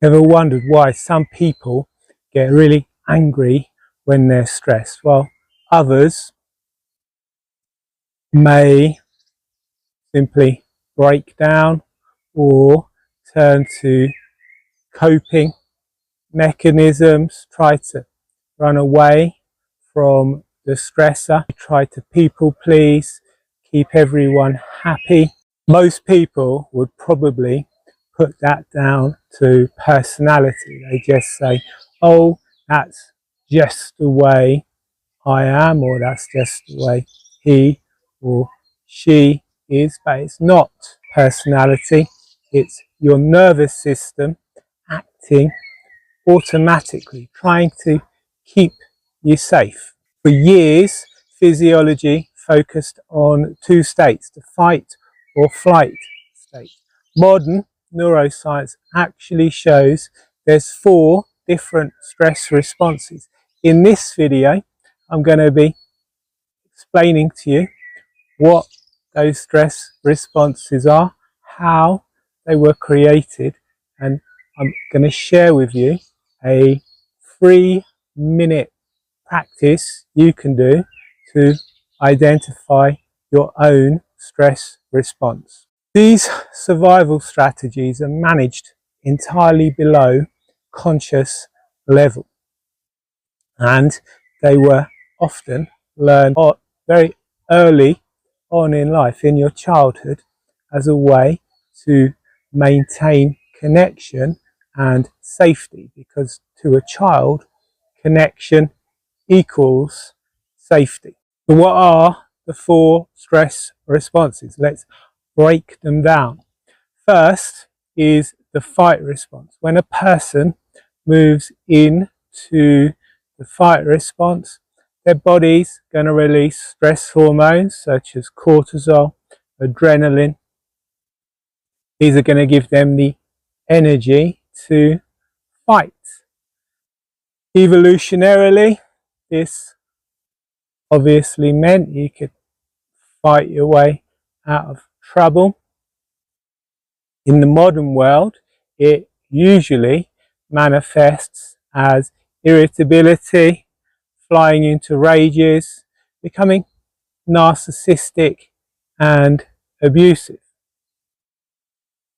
Ever wondered why some people get really angry when they're stressed? Well, others may simply break down or turn to coping mechanisms, try to run away from the stressor, try to people please, keep everyone happy. Most people would probably put that down to personality. They just say, oh, that's just the way I am, or that's just the way he or she is. But it's not personality, it's your nervous system acting automatically, trying to keep you safe. For years, physiology focused on two states, the fight or flight state. Modern neuroscience actually shows there's 4 different stress responses. In this video, I'm going to be explaining to you what those stress responses are, how they were created, and I'm going to share with you a 3-minute practice you can do to identify your own stress response. These survival strategies are managed entirely below conscious level, and they were often learned very early on in life, in your childhood, as a way to maintain connection and safety, because to a child, connection equals safety. So what are the 4 stress responses? Let's break them down. First is the fight response. When a person moves into the fight response, their body's going to release stress hormones such as cortisol, adrenaline. These are going to give them the energy to fight. Evolutionarily, this obviously meant you could fight your way out of trouble. In the modern world, it usually manifests as irritability, flying into rages, becoming narcissistic and abusive.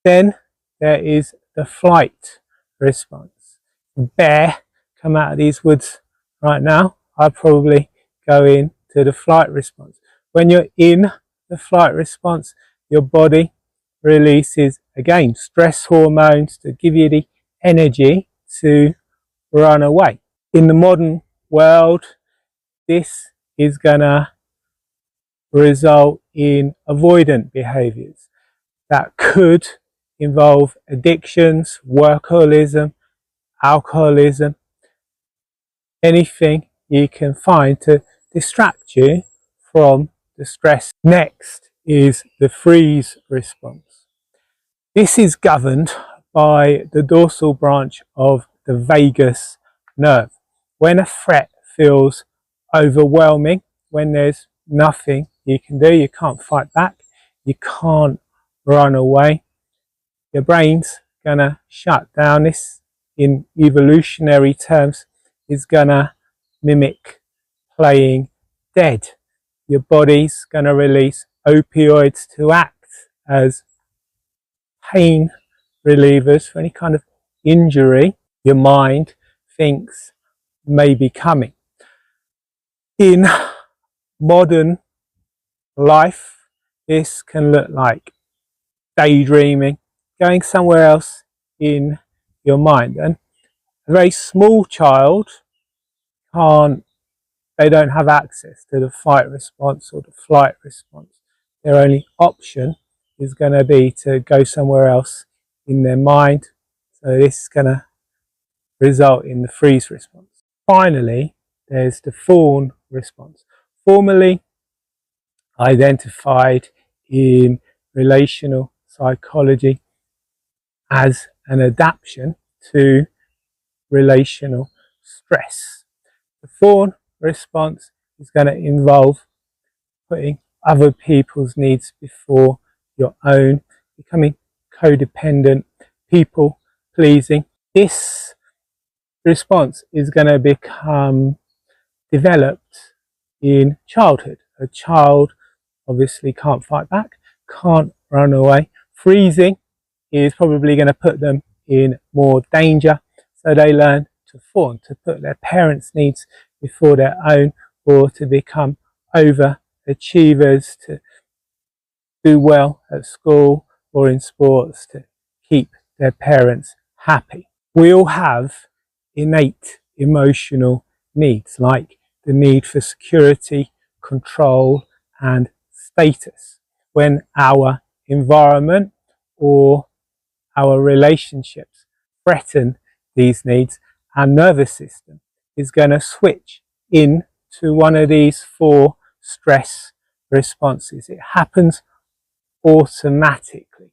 Then there is the flight response. A bear come out of these woods right now, I'd probably go into the flight response. When you're in the flight response, your body releases, again, stress hormones to give you the energy to run away. In the modern world, this is going to result in avoidant behaviours that could involve addictions, workaholism, alcoholism, anything you can find to distract you from the stress. Next is the freeze response. This is governed by the dorsal branch of the vagus nerve. When a threat feels overwhelming, when there's nothing you can do, you can't fight back, you can't run away, your brain's gonna shut down. This, in evolutionary terms, is gonna mimic playing dead. Your body's gonna release opioids to act as pain relievers for any kind of injury your mind thinks may be coming. In modern life, this can look like daydreaming, going somewhere else in your mind. And a very small child they don't have access to the fight response or the flight response. Their only option is going to be to go somewhere else in their mind. So this is going to result in the freeze response. Finally, there's the fawn response, formerly identified in relational psychology as an adaptation to relational stress. The fawn response is going to involve putting other people's needs before your own, becoming codependent, people pleasing. this response is going to become developed in childhood. A child obviously can't fight back, can't run away. Freezing is probably going to put them in more danger, so they learn to fawn, to put their parents' needs before their own, or to become overachievers, to do well at school or in sports, to keep their parents happy. We all have innate emotional needs, like the need for security, control and status. When our environment or our relationships threaten these needs, our nervous system is going to switch into one of these 4 stress responses. It happens automatically,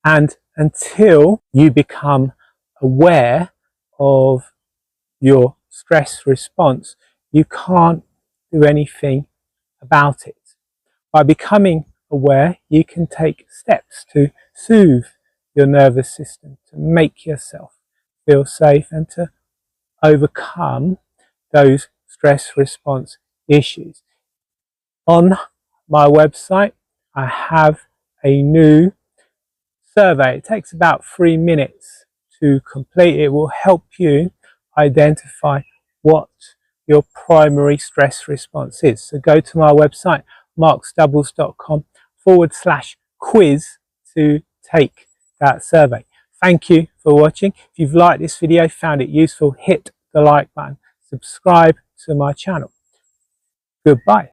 and until you become aware of your stress response, you can't do anything about it. By becoming aware, you can take steps to soothe your nervous system, to make yourself feel safe and to overcome those stress response issues. On my website, I have a new survey. It takes about 3 minutes to complete. It will help you identify what your primary stress response is. So go to my website, markstubbles.com/quiz to take that survey. Thank you for watching. If you've liked this video, found it useful, hit the like button, subscribe to my channel. Goodbye.